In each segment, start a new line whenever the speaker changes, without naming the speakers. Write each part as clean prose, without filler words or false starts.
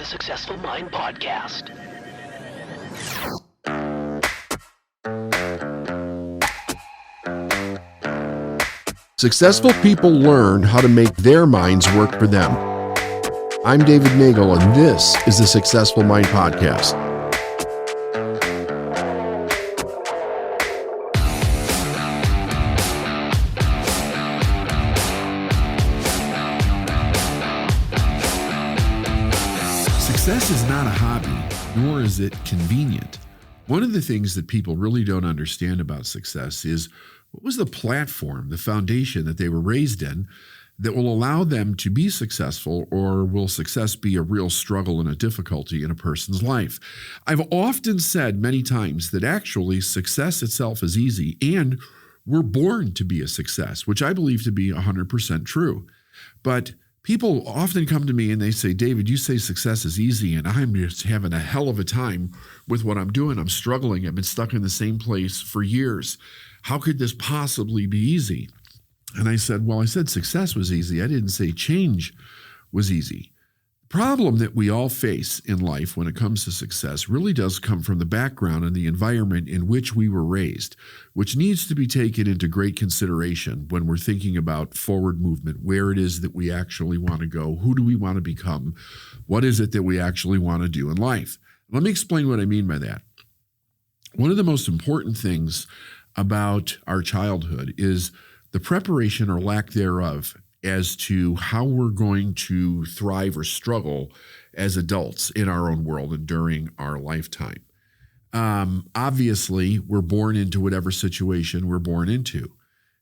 the Successful Mind Podcast.
Successful people learn how to make their minds work for them. I'm David Nagel, and this is the Successful Mind Podcast. Success is not a hobby, nor is it convenient. One of the things that people really don't understand about success is what was the platform, the foundation that they were raised in that will allow them to be successful, or will success be a real struggle and a difficulty in a person's life? I've often said many times that actually success itself is easy, and we're born to be a success, which I believe to be 100% true. But people often come to me and they say, David, you say success is easy, and I'm just having a hell of a time with what I'm doing. I'm struggling. I've been stuck in the same place for years. How could this possibly be easy? And I said, success was easy. I didn't say change was easy. The problem that we all face in life when it comes to success really does come from the background and the environment in which we were raised, which needs to be taken into great consideration when we're thinking about forward movement, where it is that we actually want to go, who do we want to become, what is it that we actually want to do in life. Let me explain what I mean by that. One of the most important things about our childhood is the preparation or lack thereof as to how we're going to thrive or struggle as adults in our own world and during our lifetime. Obviously, we're born into whatever situation we're born into.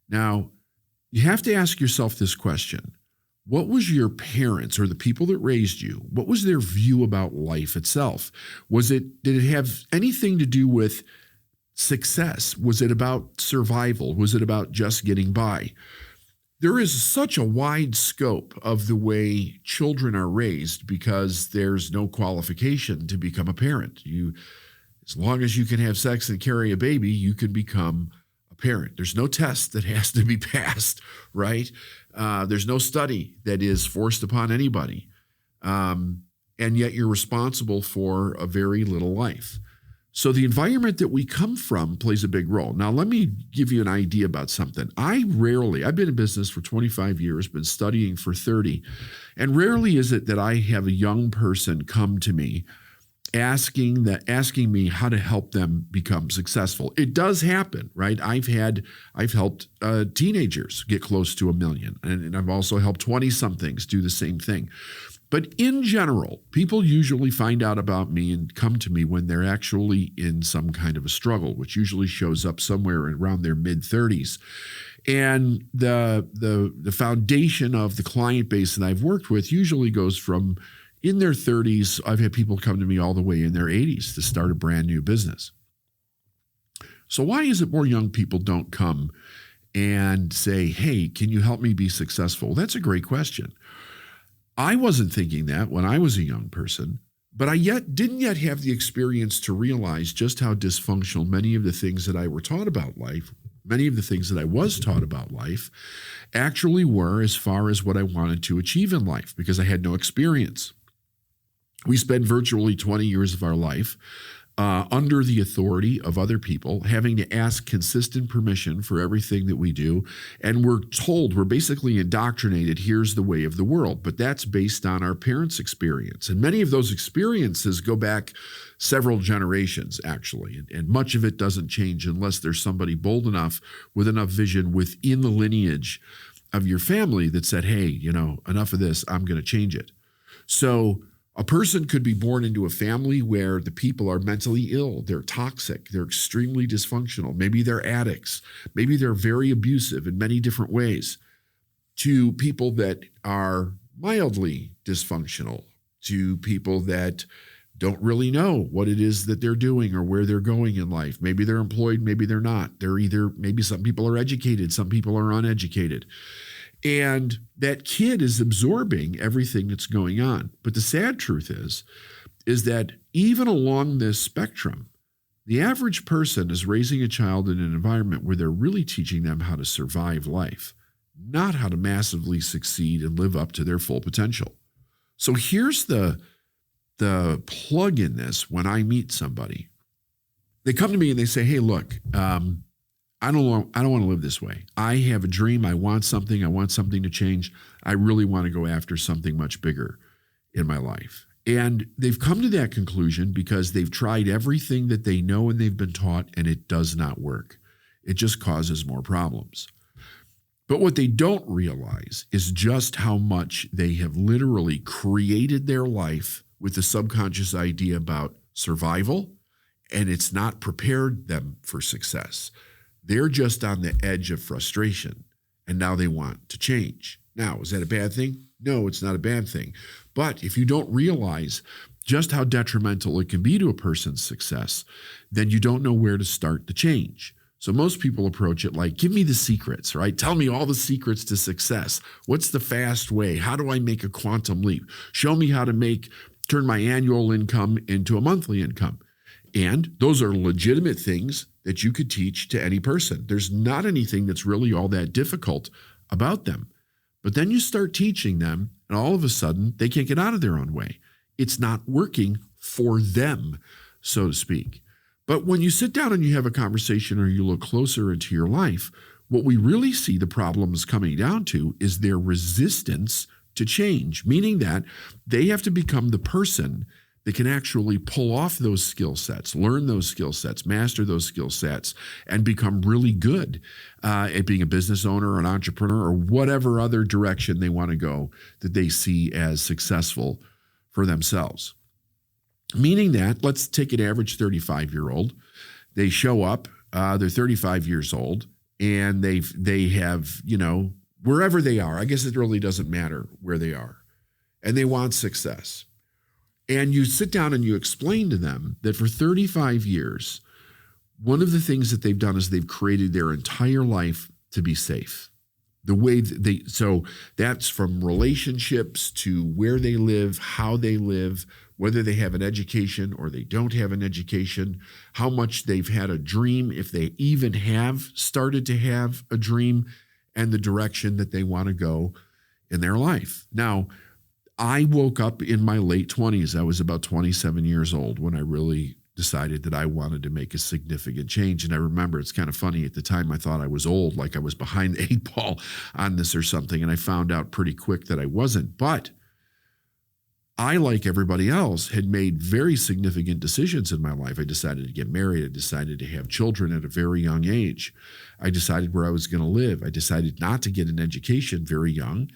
Now, you have to ask yourself this question. What was your parents or the people that raised you, what was their view about life itself? Did it have anything to do with success? Was it about survival? Was it about just getting by? There is such a wide scope of the way children are raised because there's no qualification to become a parent. As long as you can have sex and carry a baby, you can become a parent. There's no test that has to be passed, right? There's no study that is forced upon anybody. And yet you're responsible for a very little life. So the environment that we come from plays a big role. Now, let me give you an idea about something. I've been in business for 25 years, been studying for 30, and rarely is it that I have a young person come to me asking me how to help them become successful. It does happen, right? I've helped teenagers get close to $1 million, and I've also helped 20-somethings do the same thing. But in general, people usually find out about me and come to me when they're actually in some kind of a struggle, which usually shows up somewhere around their mid-30s. And the foundation of the client base that I've worked with usually goes from in their 30s. I've had people come to me all the way in their 80s to start a brand new business. So why is it more young people don't come and say, hey, can you help me be successful? That's a great question. I wasn't thinking that when I was a young person, but I didn't yet have the experience to realize just how dysfunctional many of the things that I was taught about life actually were as far as what I wanted to achieve in life, because I had no experience. We spend virtually 20 years of our life under the authority of other people, having to ask consistent permission for everything that we do. And we're basically indoctrinated, here's the way of the world. But that's based on our parents' experience. And many of those experiences go back several generations, actually. And much of it doesn't change unless there's somebody bold enough with enough vision within the lineage of your family that said, hey, enough of this, I'm going to change it. So a person could be born into a family where the people are mentally ill, they're toxic, they're extremely dysfunctional. Maybe they're addicts. Maybe they're very abusive in many different ways, to people that are mildly dysfunctional, to people that don't really know what it is that they're doing or where they're going in life. Maybe they're employed, maybe they're not. Maybe some people are educated, some people are uneducated. And that kid is absorbing everything that's going on. But the sad truth is that even along this spectrum, the average person is raising a child in an environment where they're really teaching them how to survive life, not how to massively succeed and live up to their full potential. So here's the the plug in this when I meet somebody. They come to me and they say, hey, look, I don't want to live this way. I have a dream. I want something to change. I really want to go after something much bigger in my life. And they've come to that conclusion because they've tried everything that they know and they've been taught, and it does not work. It just causes more problems. But what they don't realize is just how much they have literally created their life with the subconscious idea about survival, and it's not prepared them for success. They're just on the edge of frustration, and now they want to change. Now, is that a bad thing? No, it's not a bad thing. But if you don't realize just how detrimental it can be to a person's success, then you don't know where to start the change. So most people approach it like, give me the secrets, right? Tell me all the secrets to success. What's the fast way? How do I make a quantum leap? Show me how to turn my annual income into a monthly income. And those are legitimate things that you could teach to any person. There's not anything that's really all that difficult about them. But then you start teaching them, and all of a sudden, they can't get out of their own way. It's not working for them, so to speak. But when you sit down and you have a conversation or you look closer into your life, what we really see the problems coming down to is their resistance to change, meaning that they have to become the person that can actually pull off those skill sets, learn those skill sets, master those skill sets, and become really good at being a business owner or an entrepreneur or whatever other direction they want to go that they see as successful for themselves. Meaning that, let's take an average 35-year-old. They show up, they're 35 years old, and they have, wherever they are, I guess it really doesn't matter where they are, and they want success. And you sit down and you explain to them that for 35 years, one of the things that they've done is they've created their entire life to be safe. So that's from relationships to where they live, how they live, whether they have an education or they don't have an education, how much they've had a dream, if they even have started to have a dream, and the direction that they want to go in their life. Now, I woke up in my late 20s. I was about 27 years old when I really decided that I wanted to make a significant change. And I remember, it's kind of funny, at the time I thought I was old, like I was behind the 8 ball on this or something. And I found out pretty quick that I wasn't. But I, like everybody else, had made very significant decisions in my life. I decided to get married. I decided to have children at a very young age. I decided where I was going to live. I decided not to get an education very young,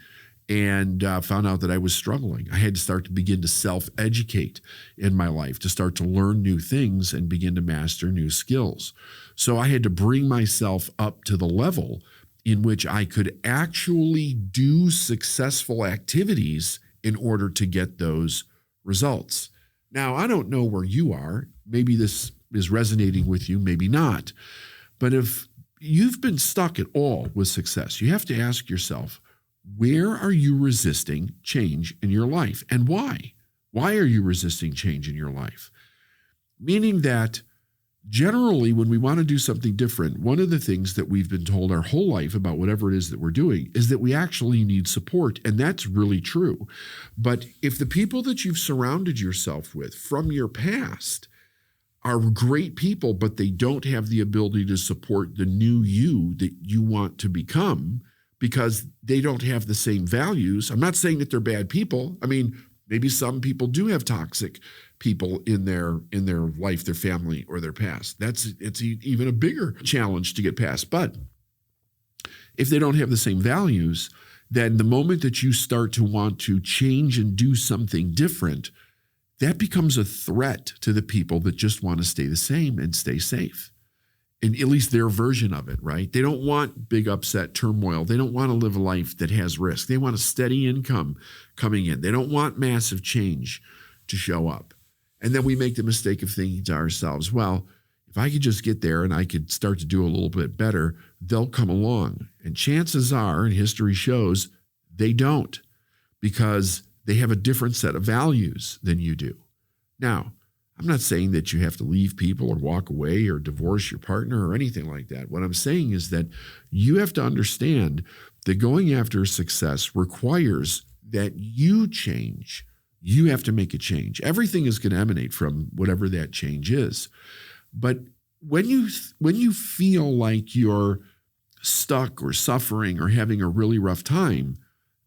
and found out that I was struggling. I had to start to begin to self-educate in my life, to start to learn new things and begin to master new skills. So I had to bring myself up to the level in which I could actually do successful activities in order to get those results. Now, I don't know where you are. Maybe this is resonating with you, maybe not. But if you've been stuck at all with success, you have to ask yourself, where are you resisting change in your life, and why? Why are you resisting change in your life? Meaning that generally when we want to do something different, one of the things that we've been told our whole life about whatever it is that we're doing is that we actually need support, and that's really true. But if the people that you've surrounded yourself with from your past are great people, but they don't have the ability to support the new you that you want to become, because they don't have the same values. I'm not saying that they're bad people. I mean, maybe some people do have toxic people in their life, their family, or their past. It's even a bigger challenge to get past. But if they don't have the same values, then the moment that you start to want to change and do something different, that becomes a threat to the people that just want to stay the same and stay safe. And at least their version of it, right? They don't want big upset turmoil. They don't want to live a life that has risk. They want a steady income coming in. They don't want massive change to show up. And then we make the mistake of thinking to ourselves, well, if I could just get there and I could start to do a little bit better, they'll come along. And chances are, and history shows, they don't, because they have a different set of values than you do. Now, I'm not saying that you have to leave people or walk away or divorce your partner or anything like that. What I'm saying is that you have to understand that going after success requires that you change You have to make a change. Everything is going to emanate from whatever that change is. But when you feel like you're stuck or suffering or having a really rough time,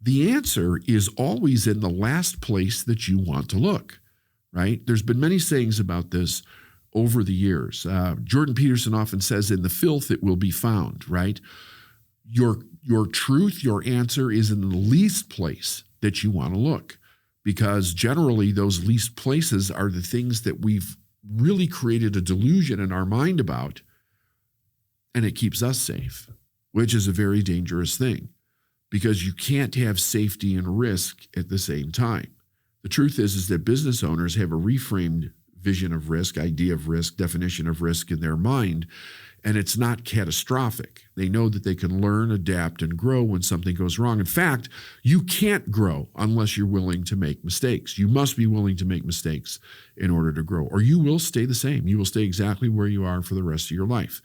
the answer is always in the last place that you want to look, right? There's been many sayings about this over the years. Jordan Peterson often says, in the filth it will be found, right? Your truth, your answer is in the least place that you want to look, because generally those least places are the things that we've really created a delusion in our mind about, and it keeps us safe, which is a very dangerous thing, because you can't have safety and risk at the same time. The truth is that business owners have a reframed vision of risk, idea of risk, definition of risk in their mind, and it's not catastrophic. They know that they can learn, adapt, and grow when something goes wrong. In fact, you can't grow unless you're willing to make mistakes. You must be willing to make mistakes in order to grow, or you will stay the same. You will stay exactly where you are for the rest of your life.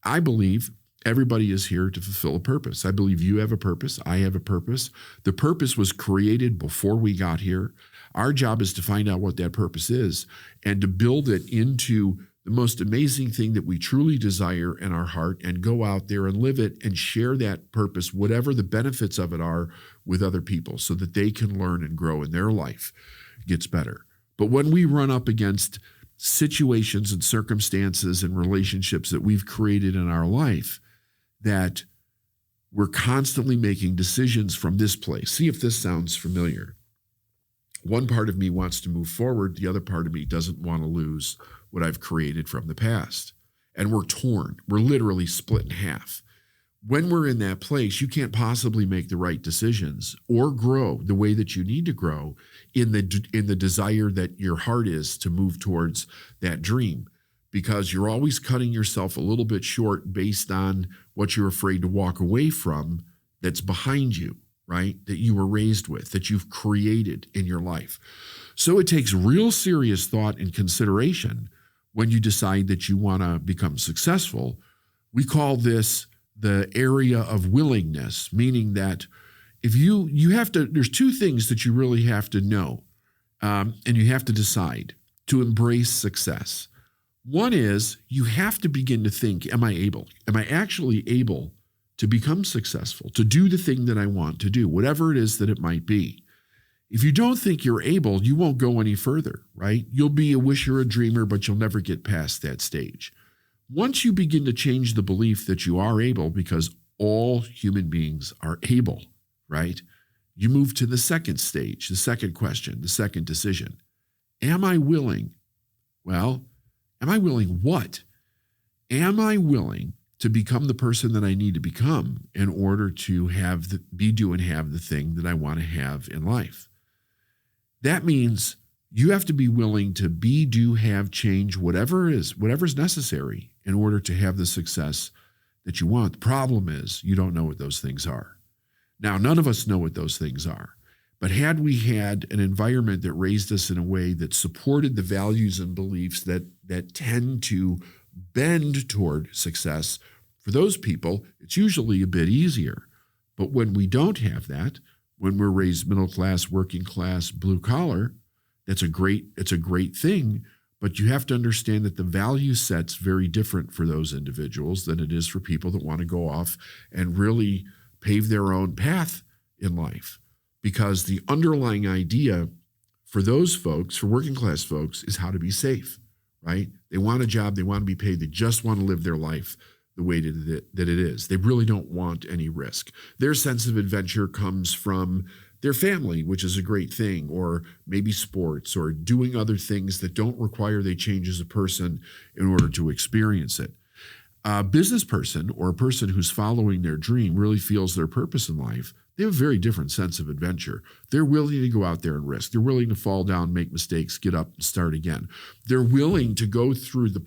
I believe everybody is here to fulfill a purpose. I believe you have a purpose. I have a purpose. The purpose was created before we got here. Our job is to find out what that purpose is and to build it into the most amazing thing that we truly desire in our heart, and go out there and live it and share that purpose, whatever the benefits of it are, with other people so that they can learn and grow and their life gets better. But when we run up against situations and circumstances and relationships that we've created in our life, that we're constantly making decisions from this place. See if this sounds familiar. One part of me wants to move forward. The other part of me doesn't want to lose what I've created from the past. And we're torn. We're literally split in half. When we're in that place, you can't possibly make the right decisions or grow the way that you need to grow in the desire that your heart is to move towards that dream, because you're always cutting yourself a little bit short based on what you're afraid to walk away from that's behind you, right? That you were raised with, that you've created in your life. So it takes real serious thought and consideration when you decide that you want to become successful. We call this the area of willingness, meaning that if you have to, there's two things that you really have to know, and you have to decide to embrace success. One is you have to begin to think, am I actually able to become successful, to do the thing that I want to do, whatever it is that it might be? If you don't think you're able, you won't go any further, right? You'll be a wisher, a dreamer, but you'll never get past that stage. Once you begin to change the belief that you are able, because all human beings are able, right? You move to the second stage, the second question, the second decision. Am I willing? Well, am I willing what? Am I willing to become the person that I need to become in order to have have the thing that I want to have in life? That means you have to be willing to be, do, have, change, whatever's necessary in order to have the success that you want. The problem is you don't know what those things are. Now, none of us know what those things are. But had we had an environment that raised us in a way that supported the values and beliefs that tend to bend toward success, for those people, it's usually a bit easier. But when we don't have that, when we're raised middle class, working class, blue collar, it's a great thing. But you have to understand that the value set's very different for those individuals than it is for people that want to go off and really pave their own path in life. Because the underlying idea for those folks, for working class folks, is how to be safe, right? They want a job, they want to be paid, they just want to live their life the way that it is. They really don't want any risk. Their sense of adventure comes from their family, which is a great thing, or maybe sports, or doing other things that don't require they change as a person in order to experience it. A business person or a person who's following their dream really feels their purpose in life. They have a very different sense of adventure. They're willing to go out there and risk. They're willing to fall down, make mistakes, get up, and start again. They're willing to go through the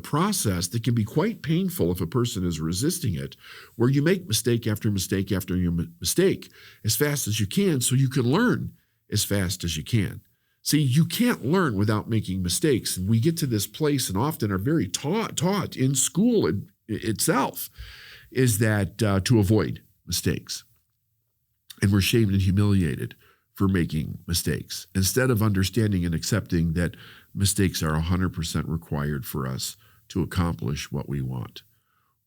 process that can be quite painful if a person is resisting it, where you make mistake after mistake after mistake as fast as you can so you can learn as fast as you can. See, you can't learn without making mistakes. And we get to this place and often are very taught in school itself is that to avoid mistakes. And we're shamed and humiliated for making mistakes instead of understanding and accepting that mistakes are 100% required for us to accomplish what we want.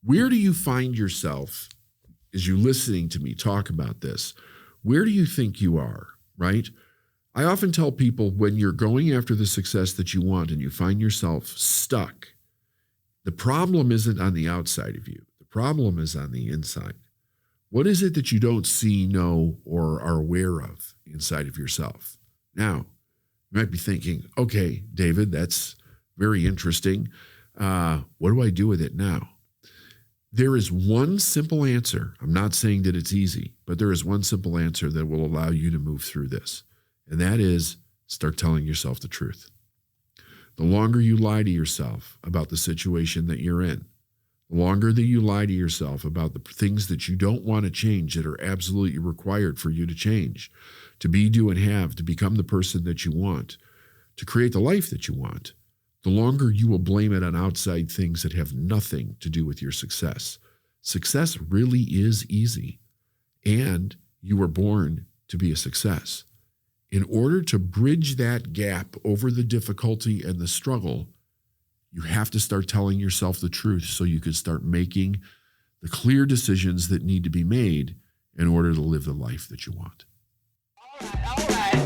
Where do you find yourself as you're listening to me talk about this? Where do you think you are, right? I often tell people when you're going after the success that you want and you find yourself stuck, the problem isn't on the outside of you. The problem is on the inside. What is it that you don't see, know, or are aware of inside of yourself? Now, you might be thinking, okay, David, that's very interesting. What do I do with it now? There is one simple answer. I'm not saying that it's easy, but there is one simple answer that will allow you to move through this. And that is start telling yourself the truth. The longer you lie to yourself about the situation that you're in, the longer that you lie to yourself about the things that you don't want to change that are absolutely required for you to change, to be, do, and have, to become the person that you want, to create the life that you want, the longer you will blame it on outside things that have nothing to do with your success. Success really is easy, and you were born to be a success. In order to bridge that gap over the difficulty and the struggle, you have to start telling yourself the truth so you can start making the clear decisions that need to be made in order to live the life that you want.
All right.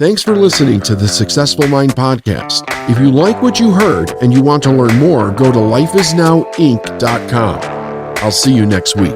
Thanks for listening to the Successful Mind Podcast. If you like what you heard and you want to learn more, go to lifeisnowinc.com. I'll see you next week.